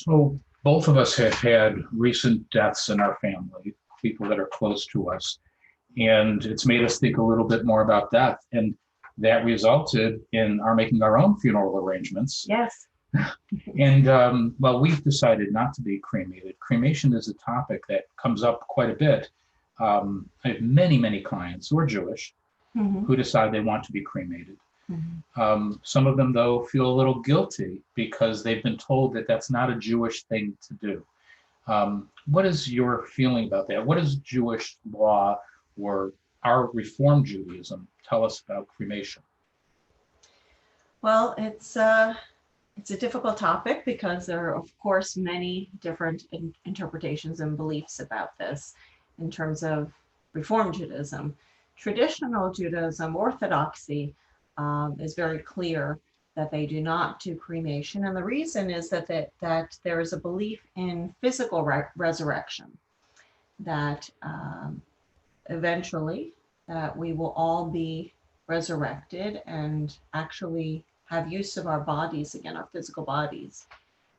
So both of us have had recent deaths in our family, people that are close to us, and it's made us think a little bit more about death. And that resulted in our making our own funeral arrangements. Yes. And well, we've decided not to be cremated. Cremation is a topic that comes up quite a bit. I have many, many clients who are Jewish Mm-hmm. who decide they want to be cremated. Mm-hmm. Some of them, though, feel a little guilty because they've been told that that's not a Jewish thing to do. What is your feeling about that? What does Jewish law or our Reform Judaism tell us about cremation? Well, it's a difficult topic because there are, of course, many different interpretations and beliefs about this in terms of Reform Judaism. Traditional Judaism, Orthodoxy, is very clear that they do not do cremation. And the reason is that there is a belief in physical resurrection, that eventually that we will all be resurrected and actually have use of our bodies again, our physical bodies.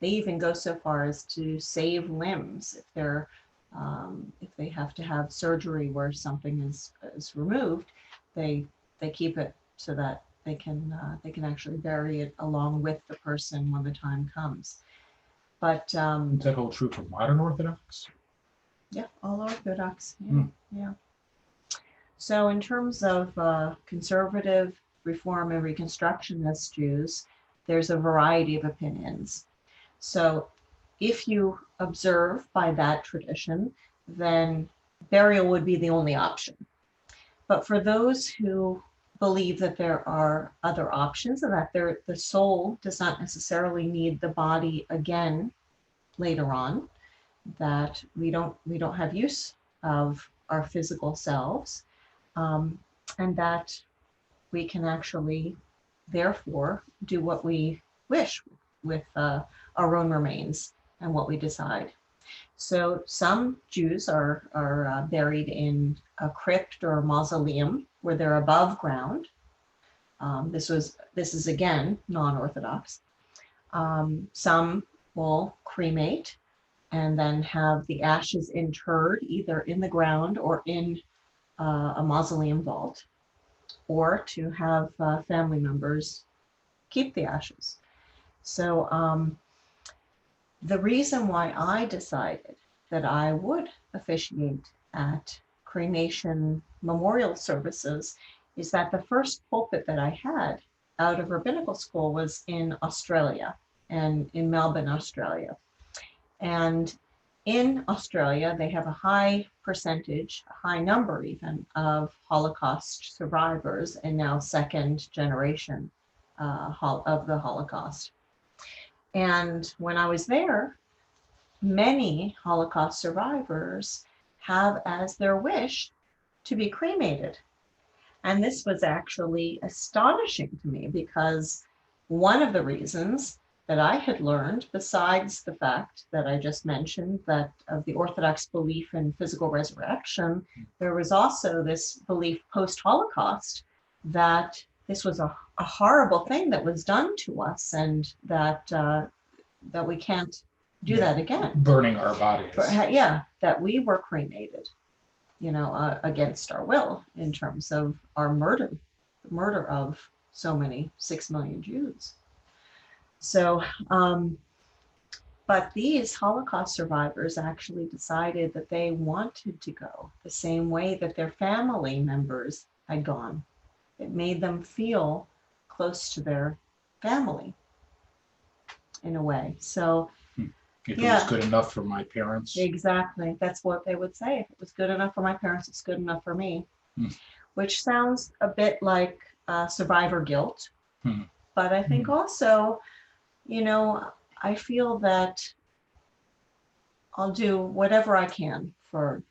They even go so far as to save limbs if they have to have surgery where something is removed. They keep it so that they can actually bury it along with the person when the time comes. But Is that hold true for modern Orthodox? yeah, all Orthodox. Yeah, yeah. So in terms of conservative, Reform, and Reconstructionist Jews, there's a variety of opinions. So if you observe by that tradition, then burial would be the only option. But for those who believe that there are other options and that the soul does not necessarily need the body again later on, that we don't have use of our physical selves, and that we can actually therefore do what we wish with our own remains and what we decide. So some Jews are buried in a crypt or a mausoleum where they're above ground. This is again non-Orthodox. Some will cremate and then have the ashes interred either in the ground or in a mausoleum vault, or to have family members keep the ashes. So the reason why I decided that I would officiate at cremation memorial services is that the first pulpit that I had out of rabbinical school was in Australia, and in Melbourne, Australia. And in Australia, they have a high percentage, a high number even, of Holocaust survivors, and now second generation of the Holocaust. And when I was there, many Holocaust survivors have as their wish to be cremated. And this was actually astonishing to me because one of the reasons that I had learned, besides the fact that I just mentioned, that of the Orthodox belief in physical resurrection, there was also this belief post-Holocaust that this was a horrible thing that was done to us, and that we can't do that again. Burning our bodies. Yeah, that we were cremated, against our will in terms of our murder, the murder of so many, 6 million Jews. So, but these Holocaust survivors actually decided that they wanted to go the same way that their family members had gone. It made them feel close to their family in a way. So, if it was good enough for my parents. Exactly. That's what they would say. If it was good enough for my parents, it's good enough for me. Which sounds a bit like survivor guilt. But I think also, I feel that I'll do whatever I can for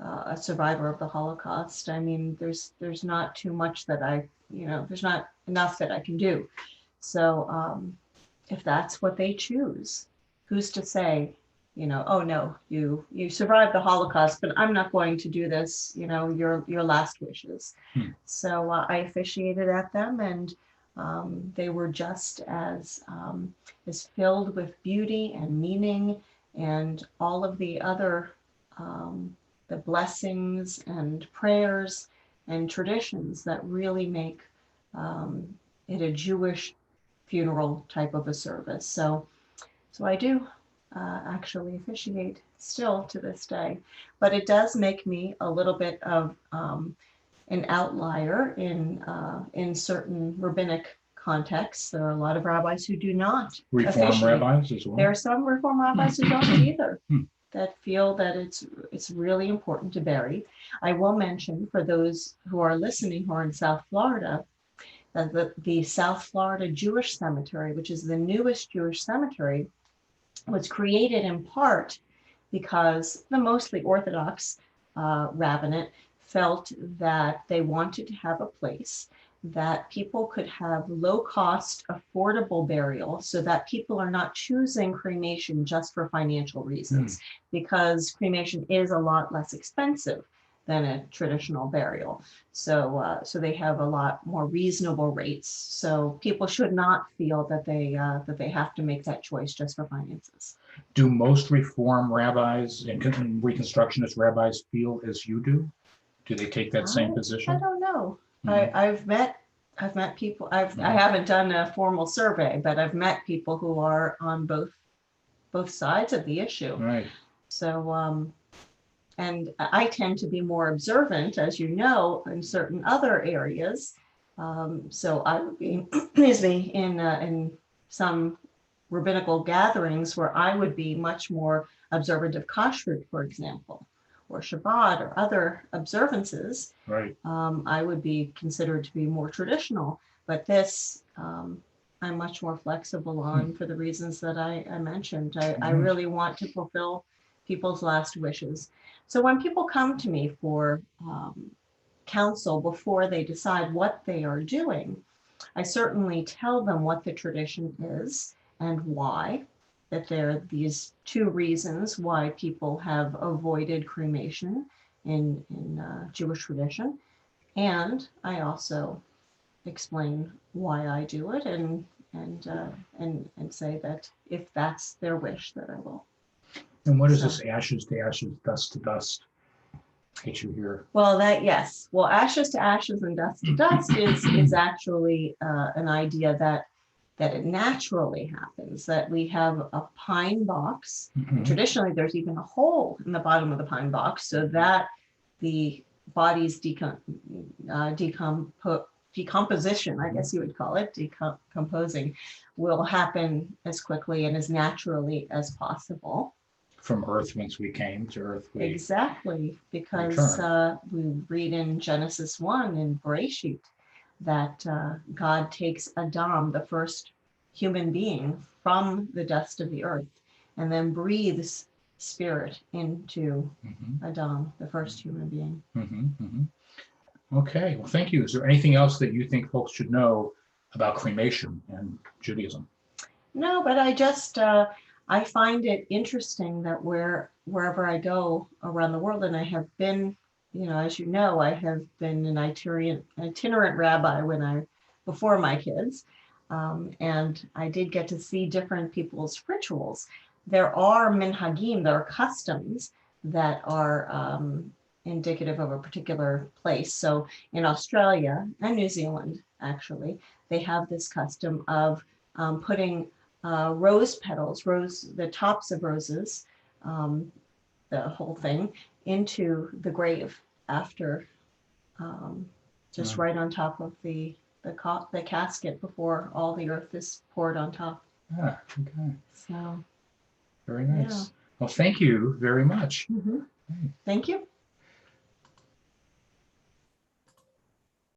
a survivor of the Holocaust. I mean, there's not too much that there's not enough that I can do. So if that's what they choose, who's to say, oh no, you survived the Holocaust, but I'm not going to do this, your last wishes. So I officiated at them, and They were just as filled with beauty and meaning and all of the other the blessings and prayers and traditions that really make it a Jewish funeral type of a service. So I do actually officiate still to this day, but it does make me a little bit of an outlier in certain rabbinic contexts. There are a lot of rabbis who do not Reform officiate. rabbis as well. There are some Reform rabbis who don't either, Hmm. that feel that it's really important to bury. I will mention for those who are listening who are in South Florida, that the South Florida Jewish Cemetery, which is the newest Jewish cemetery, was created in part because the mostly Orthodox rabbinate felt that they wanted to have a place that people could have low cost, affordable burial so that people are not choosing cremation just for financial reasons, because cremation is a lot less expensive than a traditional burial. So they have a lot more reasonable rates. So people should not feel that they have to make that choice just for finances. Do most Reform rabbis and Reconstructionist rabbis feel as you do? Do they take that same I position? don't know. Mhm. I've met people. I haven't done a formal survey, but I've met people who are on both sides of the issue. Right. So and I tend to be more observant, as you know, in certain other areas. So I would be, excuse me, in some rabbinical gatherings where I would be much more observant of kashrut, for example, or Shabbat or other observances. Right. I would be considered to be more traditional, but this I'm much more flexible on for the reasons that I mentioned. I really want to fulfill people's last wishes. So when people come to me for counsel before they decide what they are doing, I certainly tell them what the tradition is and why, that there are these two reasons why people have avoided cremation in Jewish tradition. And I also explain why I do it and say that if that's their wish, that I will. And what is So- this ashes to ashes, dust to dust that you hear? Well, yes. Well, ashes to ashes and dust to dust is actually an idea that it naturally happens, that we have a pine box. Mhm. Traditionally, there's even a hole in the bottom of the pine box so that the body's decomposition, I guess you would call it, decomposing, will happen as quickly and as naturally as possible. From earth, once we came to earth, we Exactly, because we read in Genesis 1 in Bereshit that God takes Adam, the first human being, from the dust of the earth and then breathes spirit into Adam, the first human being. Okay, well, thank you. Is there anything else that you think folks should know about cremation and Judaism? No, but I just I find it interesting that wherever I go around the world, and I have been, as you know, I have been an itinerant rabbi before my kids, and I did get to see different people's rituals. There are minhagim, there are customs that are indicative of a particular place. So in Australia and New Zealand, actually, they have this custom of putting rose petals, the tops of roses, the whole thing, into the grave after, just right on top of the casket before all the earth is poured on top. Ah, okay. So Very nice. Yeah. Well, thank you very much. Thank you.